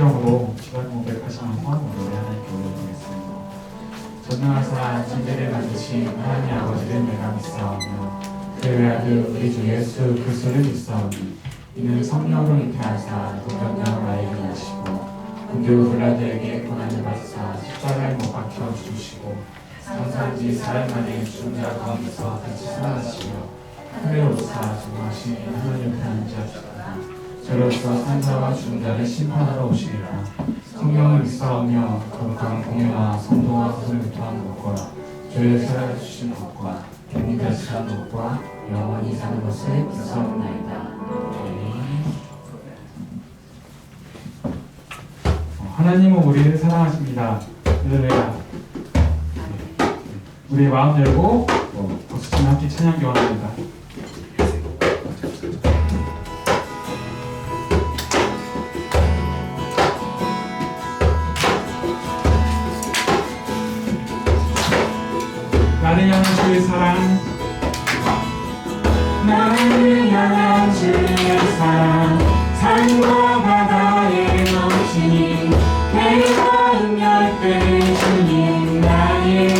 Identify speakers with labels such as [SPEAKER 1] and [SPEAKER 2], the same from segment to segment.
[SPEAKER 1] 시험으로 기도하는 고백하시면서 오늘 하나님께 올려드리겠습니다. 전능하사 진리를 만드신 하나님 아버지를 내가 믿사오며 그의 외아들 우리 주 예수 그리스도를 믿사오니 이는 성령으로 잉태하사 동정녀 나에게 나시고 본디오 빌라도에게 고난을 받으사 십자가에 못 박혀 죽으시고 장사한 지 4일 만에 죽은 자 가운데서 다시 살아나시며 하늘에 오르사 전능하신 하나님 옆에 앉으셨다. 저로서 산자와 죽은 자를 심판하러 오시리라. 성령을 믿사오며 거룩한 공예와 성도와 뜻을 토한 것과 죄를 사하여 주신 것과 갱이 다시 사는 것과 영원히 사는 것을 믿사옵나이다. 하나님은 우리를 사랑하십니다. 할렐루야. 우리의 마음 열고 박수치며 함께 찬양 교환합니다. 나를 향한 주의 사랑, 나를 향한 주의 사랑, 산과 바다에 넘치니 내가 열대 주님 나의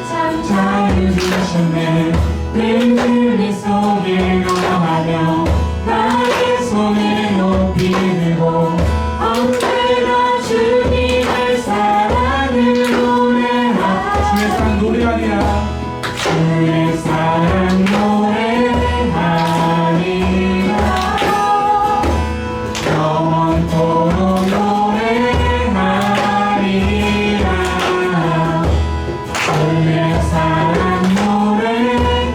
[SPEAKER 1] 참 자유 주셨네. 흔들림 속에 걸어가며 나의 손을 높이 들고 언제나 주님의 사랑을 노래하. 주의 사랑 노래하리라. 주의 사랑 노래하리라. 영원토록 노래하리라. 주의 사랑 노래하리라.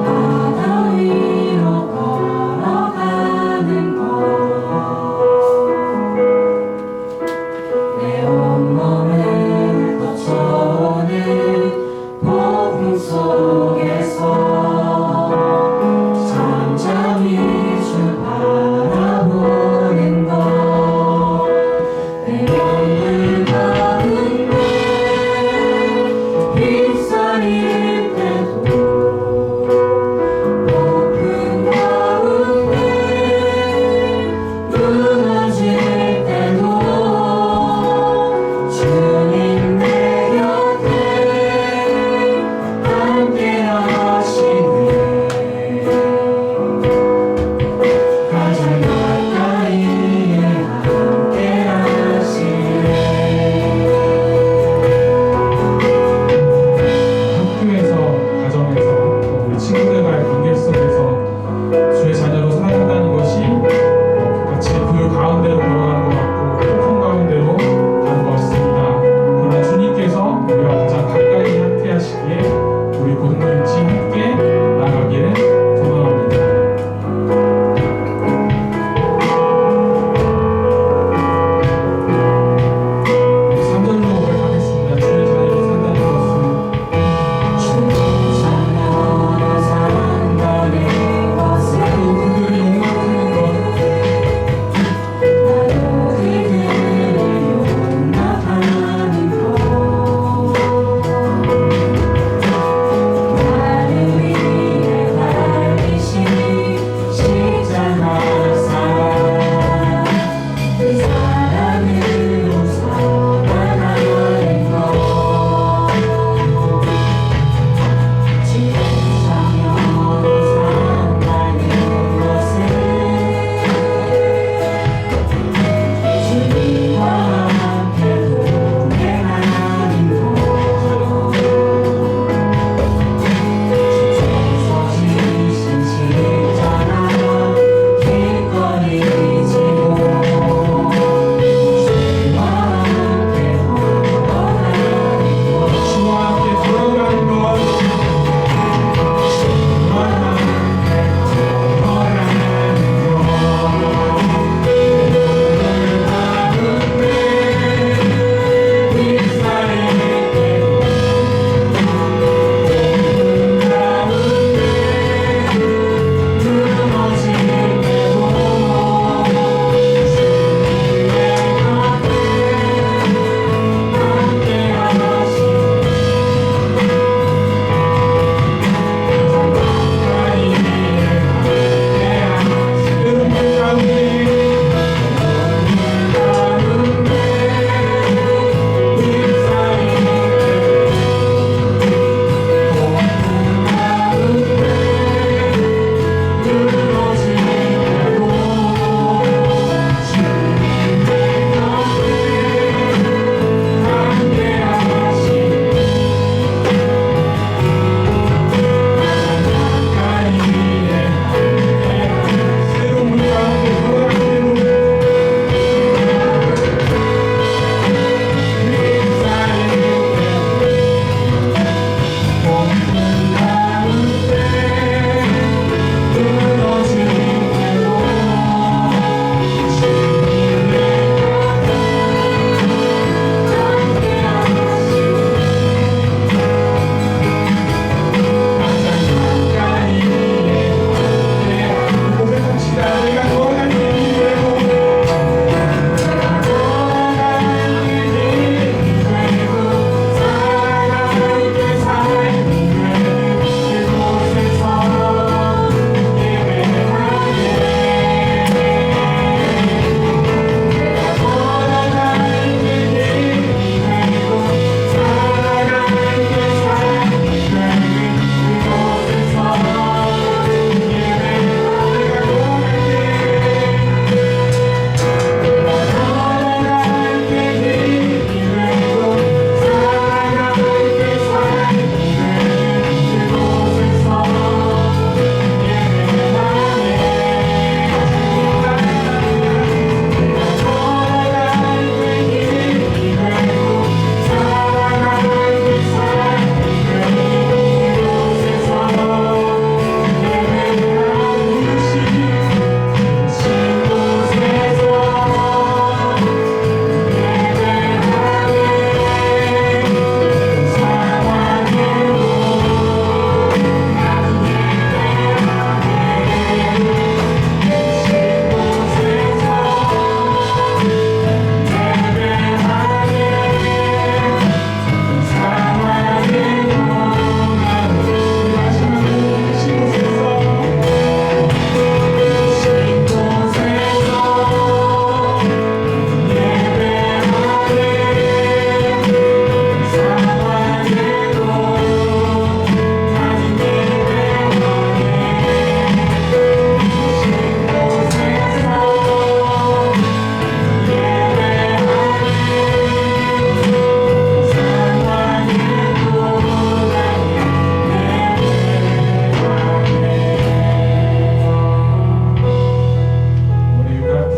[SPEAKER 2] 바다 위로 걸어가는 것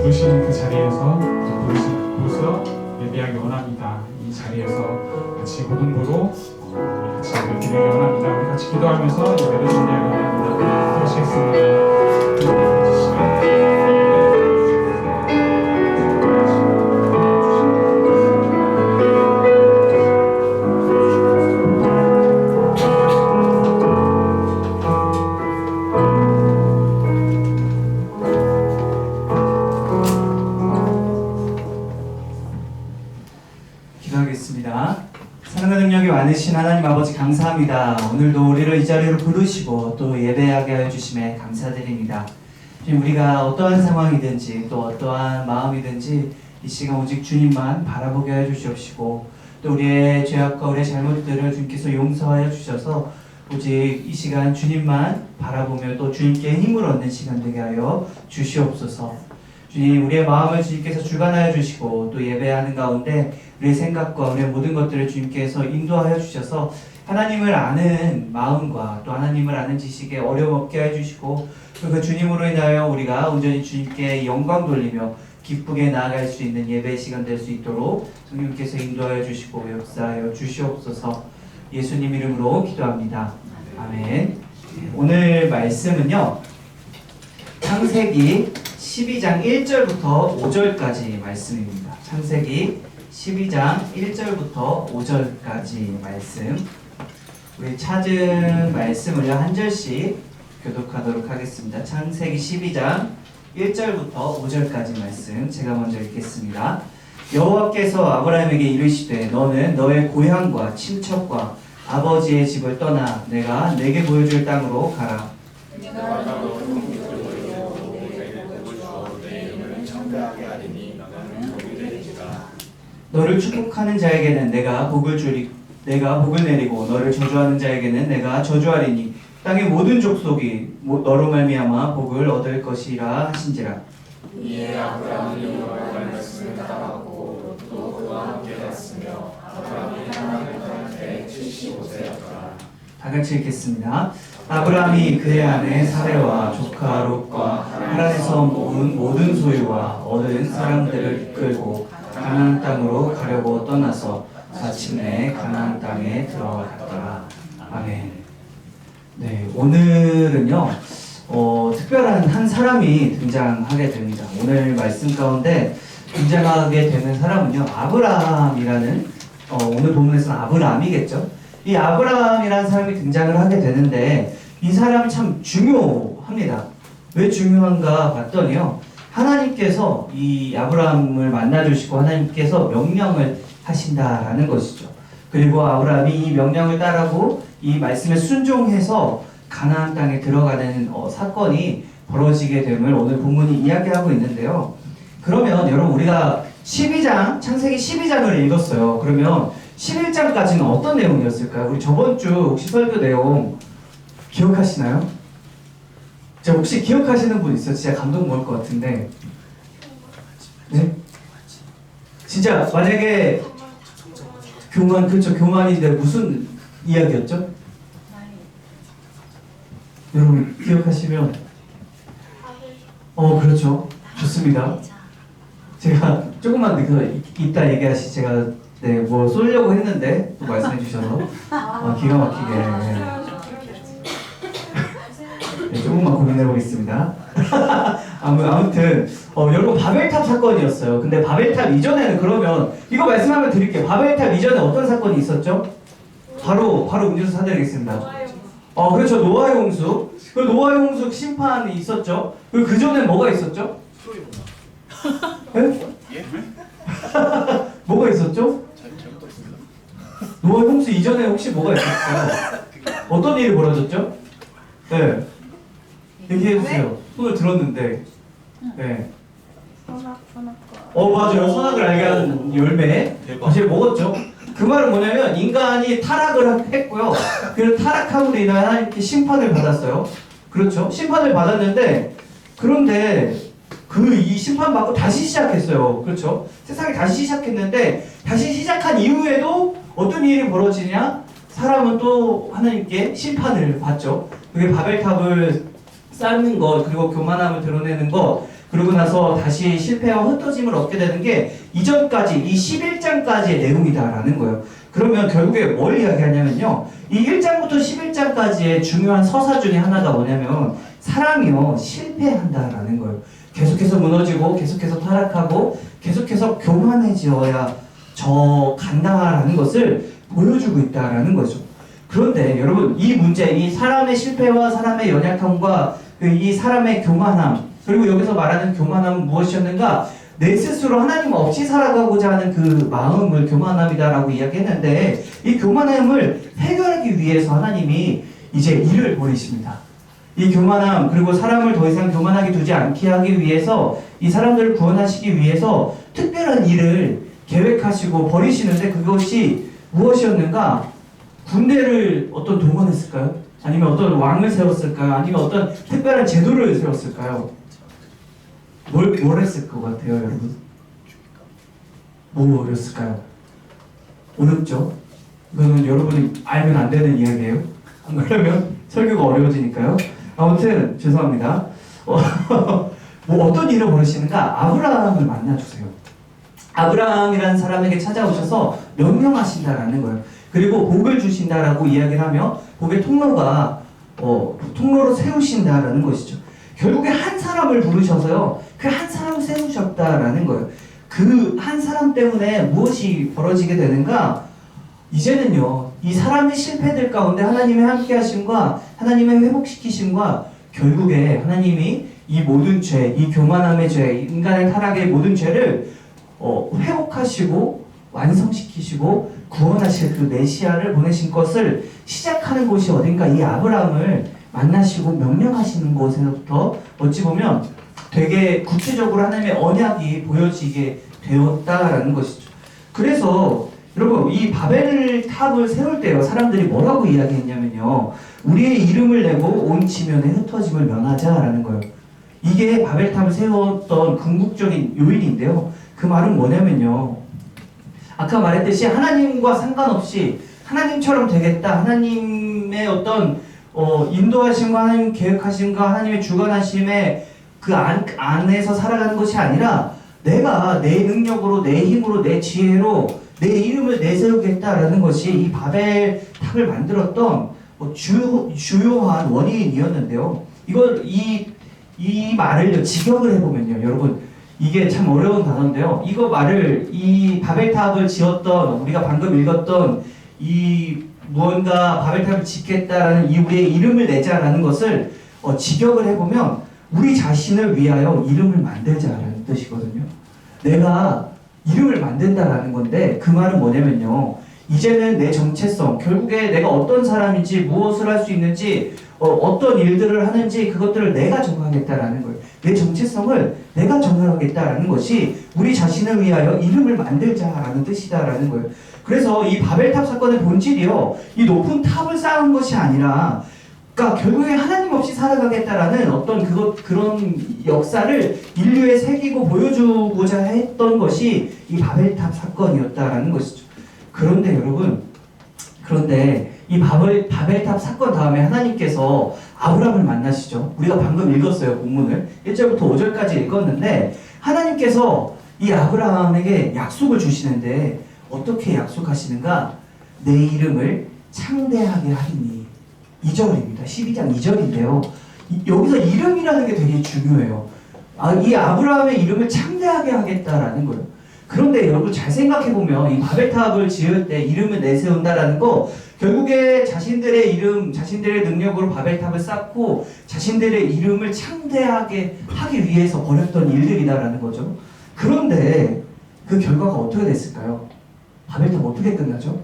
[SPEAKER 1] 부르시는 그 자리에서 부르서 예배하기 원합니다. 이 자리에서 같이 고등부로 우리 같이 예배 드리기 원합니다. 우리 같이 기도하면서 예배를 준비하기 원합니다. 하시겠습니다.
[SPEAKER 2] 기도하겠습니다. 사랑과 능력이 많으신 하나님 아버지 감사합니다. 오늘도 우리를 이 자리로 부르시고 또 예배하게 하여 주심에 감사드립니다. 주님, 우리가 어떠한 상황이든지 또 어떠한 마음이든지 이 시간 오직 주님만 바라보게 하여 주시옵시고 또 우리의 죄악과 우리의 잘못들을 주님께서 용서하여 주셔서 오직 이 시간 주님만 바라보며 또 주님께 힘을 얻는 시간 되게 하여 주시옵소서. 주님, 우리의 마음을 주님께서 주관하여 주시고 또 예배하는 가운데 우리의 생각과 우리의 모든 것들을 주님께서 인도하여 주셔서 하나님을 아는 마음과 또 하나님을 아는 지식에 어려움 없게 해주시고 또 그 주님으로 인하여 우리가 온전히 주님께 영광 돌리며 기쁘게 나아갈 수 있는 예배의 시간 될 수 있도록 성령께서 인도하여 주시고 역사하여 주시옵소서. 예수님 이름으로 기도합니다. 아멘. 오늘 말씀은요, 창세기 12장 1절부터 5절까지 말씀입니다. 창세기 12장 1절부터 5절까지 말씀. 우리 찾은 말씀을 한 절씩 교독하도록 하겠습니다. 창세기 12장 1절부터 5절까지 말씀 제가 먼저 읽겠습니다. 여호와께서 아브라함에게 이르시되 너는 너의 고향과 친척과 아버지의 집을 떠나 내가 내게 보여줄 땅으로 가라. 너를 축복하는 자에게는 내가 복을 내리고 너를 저주하는 자에게는 내가 저주하리니 땅의 모든 족속이 너로 말미암아 복을 얻을 것이라 하신지라.
[SPEAKER 3] 이에 아브라함이 여호와의 말씀을 따라가고 또 그와 함께 갔으며 아브라함이 하나님을 떠날 때 75세였더라.
[SPEAKER 2] 다 같이 읽겠습니다. 아브라함이 그의 아내 사레와 조카 롯과 하란에서 모은 모든 소유와 얻은 사람들을 이끌고 가나안 땅으로 가려고 떠나서 마침내 가나안 땅에 들어갔더라. 아멘. 네, 오늘은요 특별한 한 사람이 등장하게 됩니다. 오늘 말씀 가운데 등장하게 되는 사람은요 아브라함이라는 오늘 본문에서는 아브라함이겠죠. 이 아브라함이라는 사람이 등장을 하게 되는데 이 사람이 참 중요합니다. 왜 중요한가 봤더니요, 하나님께서 이 아브라함을 만나주시고 하나님께서 명령을 하신다라는 것이죠. 그리고 아브라함이 이 명령을 따르고 이 말씀에 순종해서 가나안 땅에 들어가는 사건이 벌어지게 됨을 오늘 본문이 이야기하고 있는데요. 그러면 여러분, 우리가 창세기 12장을 읽었어요. 그러면 11장까지는 어떤 내용이었을까요? 우리 저번 주 혹시 설교 내용 기억하시나요? 혹시 기억하시는 분 있어요? 진짜 감동 먹을 것 같은데. 네? 진짜 만약에 교만인데 무슨 이야기였죠? 여러분 기억하시면 그렇죠. 좋습니다. 제가 조금만 이따 얘기하시 제가 뭐 쏠려고 했는데 또 말씀해 주셔서 기가 막히게 조금만 고민해 보겠습니다. 아무튼 여러분 바벨탑 사건이었어요. 근데 바벨탑 이전에는 그러면 이거 말씀하면 드릴게요. 바벨탑 이전에 어떤 사건이 있었죠? 바로 음료수 사드리겠습니다. 그렇죠. 노아의 홍수. 그 노아의 홍수 심판이 있었죠. 그리고 그 전에 뭐가 있었죠? 네? 뭐가 있었죠? 노아의 홍수 이전에 혹시 뭐가 있었어요? 어떤 일이 벌어졌죠? 네. 얘기해주세요. 손을 들었는데. 네. 맞아요. 선악을 알게 하는 열매. 사실 먹었죠. 그 말은 뭐냐면 인간이 타락을 했고요. 그 타락함으로 인하여 하나님께 심판을 받았어요. 그렇죠. 심판을 받았는데 그런데 이 심판 받고 다시 시작했어요. 그렇죠. 세상이 다시 시작했는데 다시 시작한 이후에도 어떤 일이 벌어지냐? 사람은 또 하나님께 심판을 받죠. 그게 바벨탑을 쌓는 것, 그리고 교만함을 드러내는 것, 그러고 나서 다시 실패와 흩어짐을 얻게 되는 게 이전까지 이 11장까지의 내용이다라는 거예요. 그러면 결국에 뭘 이야기하냐면요. 이 1장부터 11장까지의 중요한 서사 중에 하나가 뭐냐면 사람이요 실패한다라는 거예요. 계속해서 무너지고 계속해서 타락하고 계속해서 교만해져야 저 간다라는 것을 보여주고 있다라는 거죠. 그런데 여러분 이 문제, 이 사람의 실패와 사람의 연약함과 이 사람의 교만함, 그리고 여기서 말하는 교만함은 무엇이었는가? 내 스스로 하나님 없이 살아가고자 하는 그 마음을 교만함이다라고 이야기했는데 이 교만함을 해결하기 위해서 하나님이 이제 일을 벌이십니다. 이 교만함, 그리고 사람을 더 이상 교만하게 두지 않게 하기 위해서 이 사람들을 구원하시기 위해서 특별한 일을 계획하시고 벌이시는데 그것이 무엇이었는가? 군대를 어떤 동원했을까요? 아니면 어떤 왕을 세웠을까요? 아니면 어떤 특별한 제도를 세웠을까요? 뭘 했을 것 같아요, 여러분? 뭐였을까요? 어렵죠? 이거는 여러분이 알면 안 되는 이야기예요. 안 그러면 설교가 어려워지니까요. 아무튼 죄송합니다. 뭐 어떤 일을 벌이시는가? 아브라함을 만나주세요. 아브라함이라는 사람에게 찾아오셔서 명령하신다라는 거예요. 그리고 복을 주신다라고 이야기를 하며 복의 통로로 세우신다라는 것이죠. 결국에 한 사람을 부르셔서요. 그 한 사람을 세우셨다라는 거예요. 그 한 사람 때문에 무엇이 벌어지게 되는가? 이제는요. 이 사람의 실패들 가운데 하나님의 함께 하심과 하나님의 회복시키심과 결국에 하나님이 이 모든 죄, 이 교만함의 죄, 인간의 타락의 모든 죄를 회복하시고 완성시키시고 구원하실 그 메시아를 보내신 것을 시작하는 곳이 어딘가 이 아브라함을 만나시고 명령하시는 곳에서부터 어찌 보면 되게 구체적으로 하나님의 언약이 보여지게 되었다라는 것이죠. 그래서 여러분 이 바벨탑을 세울 때요 사람들이 뭐라고 이야기했냐면요, 우리의 이름을 내고 온 지면에 흩어짐을 면하자라는 거예요. 이게 바벨탑을 세웠던 궁극적인 요인인데요. 그 말은 뭐냐면요, 아까 말했듯이 하나님과 상관없이 하나님처럼 되겠다, 하나님의 어떤 인도하심과 하나님 계획하심과 하나님의 주관하심에 그 안에서 살아가는 것이 아니라 내가 내 능력으로, 내 힘으로, 내 지혜로 내 이름을 내세우겠다라는 것이 이 바벨탑을 만들었던 주요한 원인이었는데요. 이 말을 직역을 해보면요, 여러분 이게 참 어려운 단어인데요. 이거 말을 이 바벨탑을 지었던 우리가 방금 읽었던 이 무언가 바벨탑을 짓겠다라는 이 우리의 이름을 내자라는 것을 직역을 해보면 우리 자신을 위하여 이름을 만들자라는 뜻이거든요. 내가 이름을 만든다라는 건데 그 말은 뭐냐면요, 이제는 내 정체성, 결국에 내가 어떤 사람인지, 무엇을 할 수 있는지, 어떤 일들을 하는지 그것들을 내가 정하겠다라는 거예요. 내 정체성을 내가 정하겠다라는 것이 우리 자신을 위하여 이름을 만들자라는 뜻이다라는 거예요. 그래서 이 바벨탑 사건의 본질이요, 이 높은 탑을 쌓은 것이 아니라, 그러니까 결국에 하나님 없이 살아가겠다라는 어떤 그런 역사를 인류에 새기고 보여주고자 했던 것이 이 바벨탑 사건이었다라는 것이죠. 그런데 여러분, 이 바벨탑 사건 다음에 하나님께서 아브라함을 만나시죠. 우리가 방금 읽었어요, 본문을. 1절부터 5절까지 읽었는데 하나님께서 이 아브라함에게 약속을 주시는데 어떻게 약속하시는가? 내 이름을 창대하게 하리니. 2절입니다. 12장 2절인데요. 여기서 이름이라는 게 되게 중요해요. 이 아브라함의 이름을 창대하게 하겠다라는 거예요. 그런데 여러분 잘 생각해보면 이 바벨탑을 지을 때 이름을 내세운다라는 거, 결국에 자신들의 이름, 자신들의 능력으로 바벨탑을 쌓고 자신들의 이름을 창대하게 하기 위해서 벌였던 일들이다라는 거죠. 그런데 그 결과가 어떻게 됐을까요? 바벨탑 어떻게 끝나죠?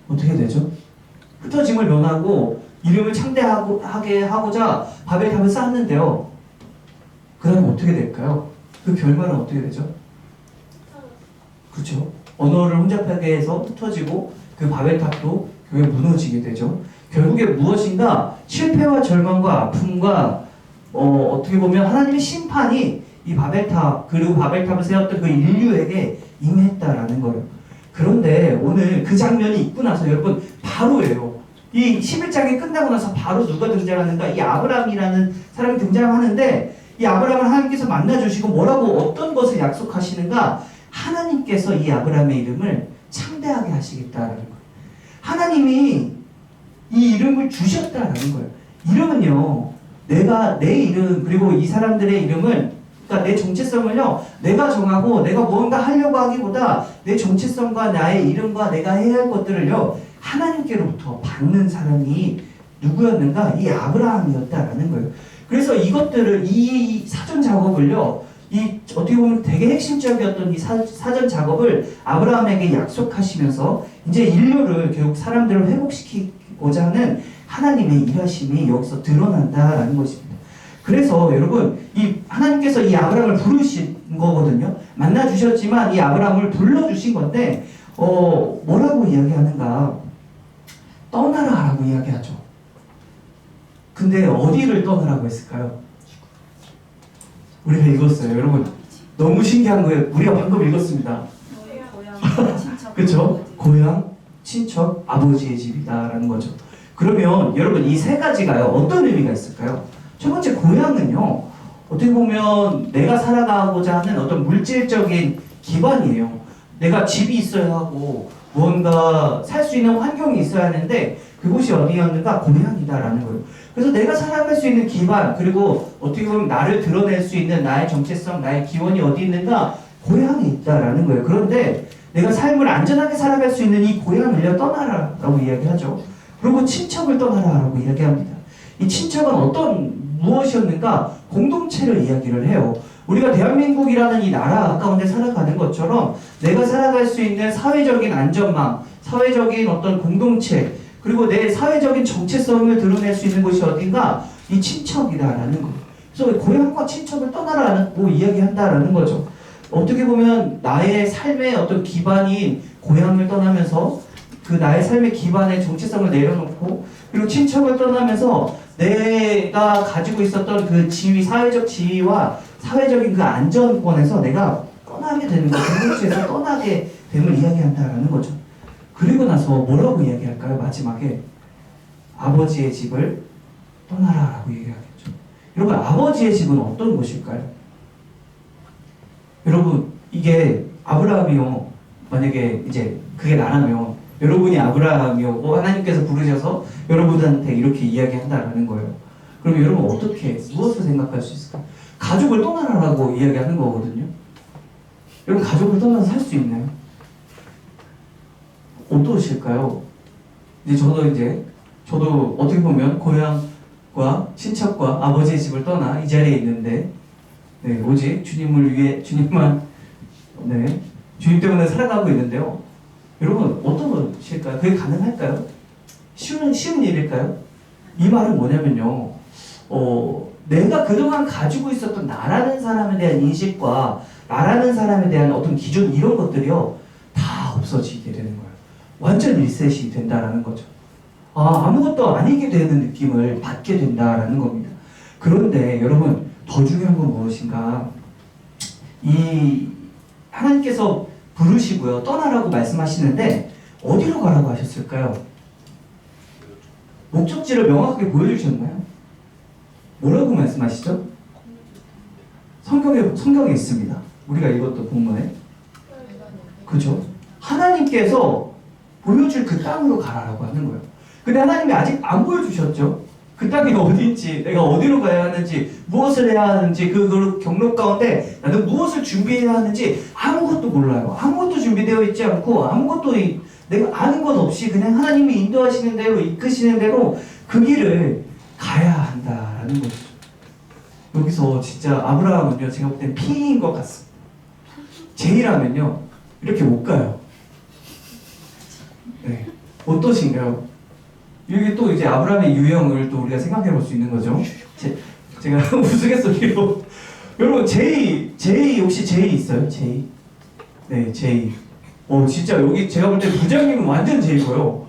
[SPEAKER 2] 어떻게 되죠? 흩어짐을 면하고 이름을 창대하게 하고자 바벨탑을 쌓았는데요. 그 다음에 어떻게 될까요? 그 결과는 어떻게 되죠? 그렇죠. 언어를 혼잡하게 해서 흩어지고 그 바벨탑도 결국에 무너지게 되죠. 결국에 무엇인가 실패와 절망과 아픔과 어떻게 보면 하나님의 심판이 이 바벨탑, 그리고 바벨탑을 세웠던 그 인류에게 임했다라는 거예요. 그런데 오늘 그 장면이 있고 나서 여러분 바로예요. 이 11장이 끝나고 나서 바로 누가 등장하는가? 이 아브라함이라는 사람이 등장하는데 이 아브라함을 하나님께서 만나주시고 뭐라고 어떤 것을 약속하시는가? 하나님께서 이 아브라함의 이름을 창대하게 하시겠다라는 거예요. 하나님이 이 이름을 주셨다라는 거예요. 이름은요, 내가 내 이름 그리고 이 사람들의 이름은, 그러니까 내 정체성을요 내가 정하고 내가 뭔가 하려고 하기보다 내 정체성과 나의 이름과 내가 해야 할 것들을요 하나님께로부터 받는 사람이 누구였는가? 이 아브라함이었다라는 거예요. 그래서 이것들을 이 사전 작업을요, 이 어떻게 보면 되게 핵심적이었던 이 사전 작업을 아브라함에게 약속하시면서 이제 인류를 결국 사람들을 회복시키고자 하는 하나님의 일하심이 여기서 드러난다라는 것입니다. 그래서 여러분, 이 하나님께서 이 아브라함을 부르신 거거든요. 만나 주셨지만 이 아브라함을 불러 주신 건데 뭐라고 이야기하는가? 떠나라라고 이야기하죠. 근데 어디를 떠나라고 했을까요? 우리가 읽었어요. 여러분, 너무 신기한 거예요. 우리가 방금 읽었습니다.
[SPEAKER 4] 고향, 친척.
[SPEAKER 2] 그렇죠? 고향, 친척, 아버지의 집이다라는 거죠. 그러면 여러분, 이 세 가지가요 어떤 의미가 있을까요? 첫 번째, 고향은요 어떻게 보면 내가 살아가고자 하는 어떤 물질적인 기반이에요. 내가 집이 있어야 하고 무언가 살 수 있는 환경이 있어야 하는데 그곳이 어디였는가? 고향이다라는 거예요. 그래서 내가 살아갈 수 있는 기반, 그리고 어떻게 보면 나를 드러낼 수 있는 나의 정체성, 나의 기원이 어디 있는가? 고향에 있다라는 거예요. 그런데 내가 삶을 안전하게 살아갈 수 있는 이 고향을 떠나라라고 이야기하죠. 그리고 친척을 떠나라라고 이야기합니다. 이 친척은 무엇이었는가? 공동체를 이야기를 해요. 우리가 대한민국이라는 이 나라 가운데 살아가는 것처럼 내가 살아갈 수 있는 사회적인 안전망, 사회적인 어떤 공동체, 그리고 내 사회적인 정체성을 드러낼 수 있는 곳이 어딘가? 이 친척이다라는 거예요. 그래서 고향과 친척을 떠나라고 이야기한다라는 거죠. 어떻게 보면 나의 삶의 어떤 기반인 고향을 떠나면서 그 나의 삶의 기반의 정체성을 내려놓고, 그리고 친척을 떠나면서 내가 가지고 있었던 그 지위, 사회적 지위와 사회적인 그 안전권에서 내가 떠나게 되는 것, 공동체에서 떠나게 됨을 이야기한다라는 거죠. 그리고 나서 뭐라고 이야기할까요? 마지막에 아버지의 집을 떠나라라고 얘기하겠죠. 여러분, 아버지의 집은 어떤 곳일까요? 여러분, 이게 아브라함이요, 만약에 이제 그게 나라면 여러분이 아브라함이고 하나님께서 부르셔서 여러분한테 이렇게 이야기한다라는 거예요. 그럼 여러분 어떻게, 무엇을 생각할 수 있을까요? 가족을 떠나라라고 이야기하는 거거든요. 여러분, 가족을 떠나서 살 수 있나요? 어떠실까요? 저도 어떻게 보면 고향과 친척과 아버지의 집을 떠나 이 자리에 있는데, 네, 오직 주님을 위해, 주님만, 네, 주님 때문에 살아가고 있는데요. 여러분, 어떠실까요? 그게 가능할까요? 쉬운 일일까요? 이 말은 뭐냐면요, 내가 그동안 가지고 있었던 나라는 사람에 대한 인식과 나라는 사람에 대한 어떤 기준, 이런 것들이요 다 없어지게 되는 거예요. 완전 리셋이 된다라는 거죠. 아무것도 아니게 되는 느낌을 받게 된다라는 겁니다. 그런데 여러분, 더 중요한 건 무엇인가? 이 하나님께서 부르시고요, 떠나라고 말씀하시는데 어디로 가라고 하셨을까요? 목적지를 명확하게 보여주셨나요? 뭐라고 말씀하시죠? 성경에 있습니다. 우리가 읽었던 본문에. 그죠? 하나님께서 보여줄 그 땅으로 가라라고 하는 거예요. 근데 하나님이 아직 안 보여주셨죠? 그 땅이 어디인지, 내가 어디로 가야 하는지, 무엇을 해야 하는지, 그 경로 가운데 나는 무엇을 준비해야 하는지 아무것도 몰라요. 아무것도 준비되어 있지 않고, 아무것도 내가 아는 것 없이 그냥 하나님이 인도하시는 대로, 이끄시는 대로 그 길을 가야 한다라는 것이죠. 여기서 진짜 아브라함은요, 제가 볼 땐 피인 것 같습니다. 제이라면요, 이렇게 못 가요. 네, 어떠신가요? 이게 또 이제 아브라함의 유형을 또 우리가 생각해 볼 수 있는 거죠. 제가 우스갯소리로 여러분, 제이 혹시 제이 있어요? 제이? 네, 제이. 진짜 여기 제가 볼 때 부장님은 완전 제이고요.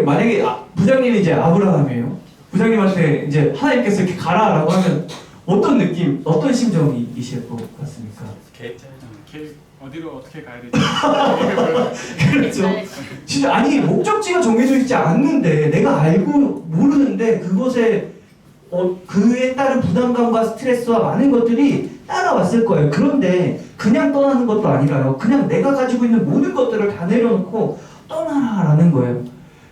[SPEAKER 2] 만약에 부장님이 이제 아브라함이에요. 부장님한테 이제 하나님께서 이렇게 가라라고 하면 어떤 느낌, 어떤 심정이실 것 같습니까?
[SPEAKER 1] 어디로 어떻게 가야 되지?
[SPEAKER 2] 그렇죠. 진짜 목적지가 정해져 있지 않는데, 내가 알고 모르는데 그곳에 그에 따른 부담감과 스트레스와 많은 것들이 따라왔을 거예요. 그런데 그냥 떠나는 것도 아니라요. 그냥 내가 가지고 있는 모든 것들을 다 내려놓고 떠나라는 거예요.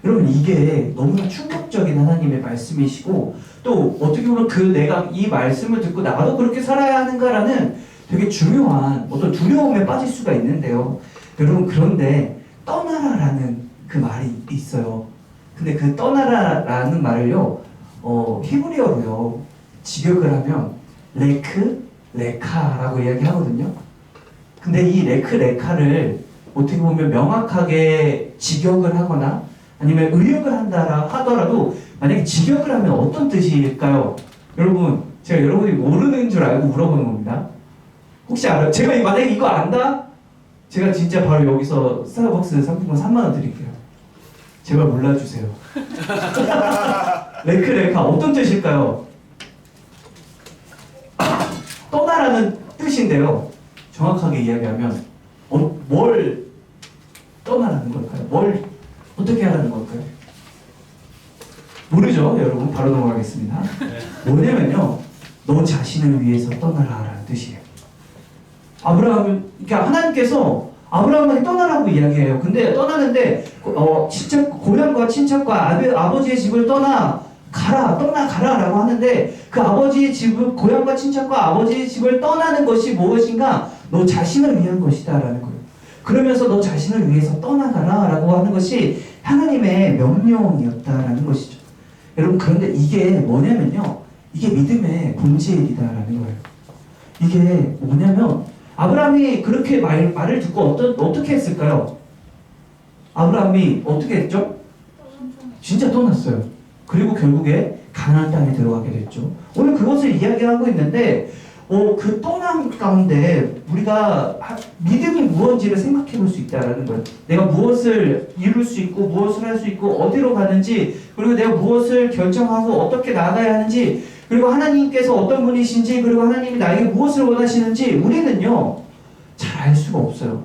[SPEAKER 2] 여러분 이게 너무나 충격적인 하나님의 말씀이시고 또 어떻게 보면 내가 이 말씀을 듣고 나도 그렇게 살아야 하는가라는 되게 중요한 어떤 두려움에 빠질 수가 있는데요. 여러분 그런데 떠나라라는 그 말이 있어요. 근데 그 떠나라라는 말을요. 히브리어로요. 직역을 하면 레카라고 이야기하거든요. 근데 이 레카를 어떻게 보면 명확하게 직역을 하거나 아니면 의역을 한다 하더라도 만약에 직역을 하면 어떤 뜻일까요? 여러분 제가 여러분이 모르는 줄 알고 물어보는 겁니다. 혹시 알아요? 제가 만약에 이거 안다? 제가 진짜 바로 여기서 스타벅스 상품권 3만 원 드릴게요. 제발 몰라주세요. 레카 어떤 뜻일까요? 떠나라는 뜻인데요. 정확하게 이야기하면 뭘 떠나라는 걸까요? 뭘 어떻게 하라는 걸까요? 모르죠, 여러분. 바로 넘어가겠습니다. 뭐냐면요, 너 자신을 위해서 떠나라라는 뜻이에요. 그러니까 하나님께서 아브라함에게 떠나라고 이야기해요. 근데 떠나는데 고향과 친척과 아버지의 집을 떠나가라라고 하는데 그 아버지의 집을 고향과 친척과 아버지의 집을 떠나는 것이 무엇인가? 너 자신을 위한 것이다라는 거예요. 그러면서 너 자신을 위해서 떠나가라라고 하는 것이 하나님의 명령이었다라는 것이죠. 여러분 그런데 이게 뭐냐면요, 이게 믿음의 본질이다라는 거예요. 이게 뭐냐면 아브라함이 그렇게 말을 듣고 어떻게 했을까요? 아브라함이 어떻게 했죠? 진짜 떠났어요. 그리고 결국에 가나안 땅에 들어가게 됐죠. 오늘 그것을 이야기하고 있는데 그 떠남 가운데 우리가 믿음이 무엇인지를 생각해 볼 수 있다는 거예요. 내가 무엇을 이룰 수 있고 무엇을 할 수 있고 어디로 가는지, 그리고 내가 무엇을 결정하고 어떻게 나아가야 하는지, 그리고 하나님께서 어떤 분이신지, 그리고 하나님이 나에게 무엇을 원하시는지 우리는요 잘 알 수가 없어요.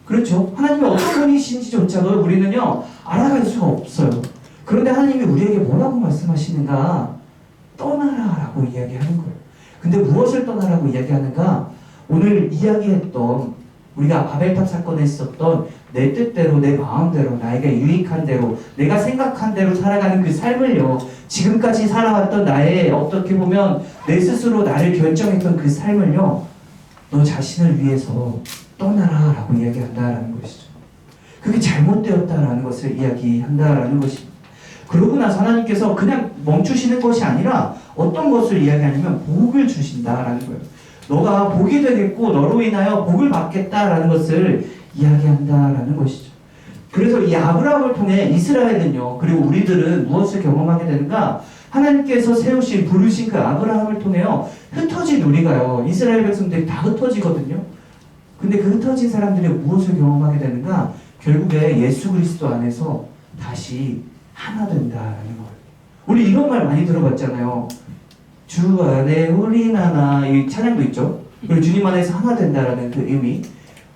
[SPEAKER 2] 그렇죠? 하나님이 어떤 분이신지조차도 우리는요 알아갈 수가 없어요. 그런데 하나님이 우리에게 뭐라고 말씀하시는가? 떠나라라고 이야기하는 거예요. 근데 무엇을 떠나라고 이야기하는가? 오늘 이야기했던 우리가 바벨탑 사건에 있었던 내 뜻대로 내 마음대로 나에게 유익한 대로 내가 생각한 대로 살아가는 그 삶을요, 지금까지 살아왔던 나의 어떻게 보면 내 스스로 나를 결정했던 그 삶을요, 너 자신을 위해서 떠나라라고 이야기한다라는 것이죠. 그게 잘못되었다라는 것을 이야기한다라는 것입니다. 그러고 나서 하나님께서 그냥 멈추시는 것이 아니라 어떤 것을 이야기하냐면 복을 주신다라는 거예요. 너가 복이 되겠고 너로 인하여 복을 받겠다라는 것을 이야기한다라는 것이죠. 그래서 이 아브라함을 통해 이스라엘은요, 그리고 우리들은 무엇을 경험하게 되는가? 하나님께서 세우신 부르신 그 아브라함을 통해요 흩어진 우리가요, 이스라엘 백성들이 다 흩어지거든요. 근데 그 흩어진 사람들이 무엇을 경험하게 되는가? 결국에 예수 그리스도 안에서 다시 하나 된다라는 거예요. 우리 이런 말 많이 들어봤잖아요. 주 안에 우린 하나, 이 찬양도 있죠. 그리고 주님 안에서 하나 된다라는 그 의미.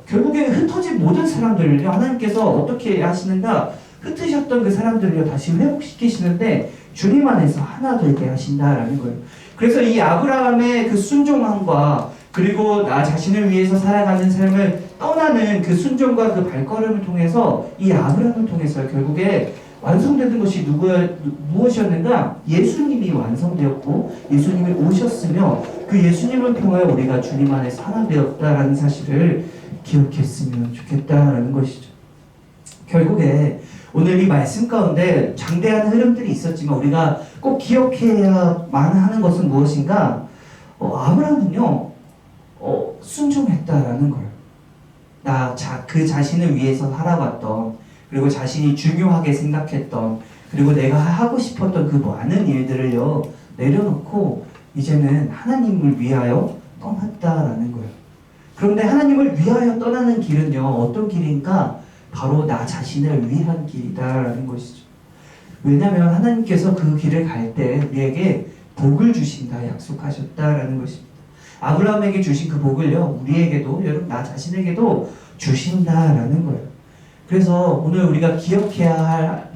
[SPEAKER 2] 결국에 흩어진 모든 사람들을요 하나님께서 어떻게 하시는가? 흩으셨던 그 사람들을요 다시 회복시키시는데 주님 안에서 하나 되게 하신다라는 거예요. 그래서 이 아브라함의 그 순종함과 그리고 나 자신을 위해서 살아가는 삶을 떠나는 그 순종과 그 발걸음을 통해서 이 아브라함을 통해서 결국에 완성되는 것이 무엇이었는가? 예수님이 완성되었고 예수님이 오셨으며 그 예수님을 통하여 우리가 주님 안에서 하나 되었다라는 사실을 기억했으면 좋겠다라는 것이죠. 결국에 오늘 이 말씀 가운데 장대한 흐름들이 있었지만 우리가 꼭 기억해야만 하는 것은 무엇인가? 아브라함은요 순종했다라는 거예요. 그 자신을 위해서 살아왔던, 그리고 자신이 중요하게 생각했던, 그리고 내가 하고 싶었던 그 많은 일들을요 내려놓고 이제는 하나님을 위하여 떠났다라는 거예요. 그런데 하나님을 위하여 떠나는 길은요 어떤 길인가? 바로 나 자신을 위한 길이다라는 것이죠. 왜냐하면 하나님께서 그 길을 갈 때 우리에게 복을 주신다 약속하셨다라는 것입니다. 아브라함에게 주신 그 복을요 우리에게도, 여러분 나 자신에게도 주신다라는 거예요. 그래서 오늘 우리가 기억해야 할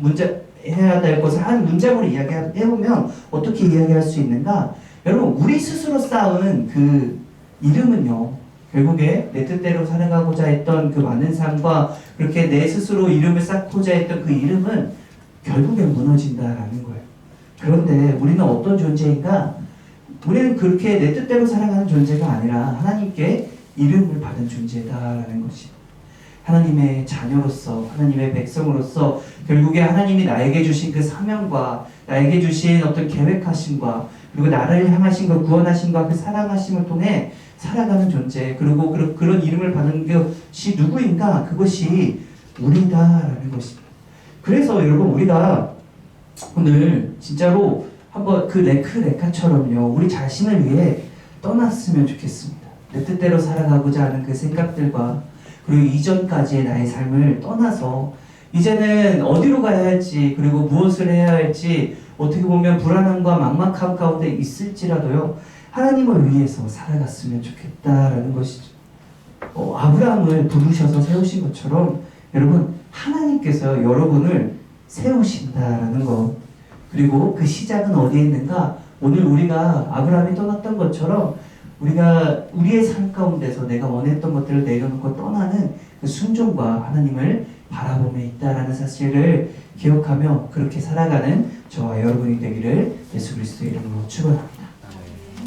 [SPEAKER 2] 해야 될 것을 한 문장으로 이야기해보면 어떻게 이야기할 수 있는가? 여러분, 우리 스스로 쌓은 그 이름은요, 결국에 내 뜻대로 살아가고자 했던 그 많은 삶과 그렇게 내 스스로 이름을 쌓고자 했던 그 이름은 결국엔 무너진다라는 거예요. 그런데 우리는 어떤 존재인가? 우리는 그렇게 내 뜻대로 살아가는 존재가 아니라 하나님께 이름을 받은 존재다라는 것이, 하나님의 자녀로서, 하나님의 백성으로서 결국에 하나님이 나에게 주신 그 사명과 나에게 주신 어떤 계획하심과 그리고 나를 향하신 그 구원하심과 그 사랑하심을 통해 살아가는 존재, 그리고 그런 이름을 받는 것이 누구인가? 그것이 우리다라는 것입니다. 그래서 여러분, 우리가 오늘 진짜로 한번 그 레카처럼요, 우리 자신을 위해 떠났으면 좋겠습니다. 내 뜻대로 살아가고자 하는 그 생각들과 그리고 이전까지의 나의 삶을 떠나서 이제는 어디로 가야 할지, 그리고 무엇을 해야 할지, 어떻게 보면 불안함과 막막함 가운데 있을지라도요, 하나님을 위해서 살아갔으면 좋겠다라는 것이죠. 아브라함을 부르셔서 세우신 것처럼 여러분, 하나님께서 여러분을 세우신다라는 것, 그리고 그 시작은 어디에 있는가? 오늘 우리가 아브라함이 떠났던 것처럼 우리가 우리의 삶 가운데서 내가 원했던 것들을 내려놓고 떠나는 그 순종과 하나님을 바라봄에 있다라는 사실을 기억하며 그렇게 살아가는 저와 여러분이 되기를 예수 그리스도의 이름으로 축원합니다.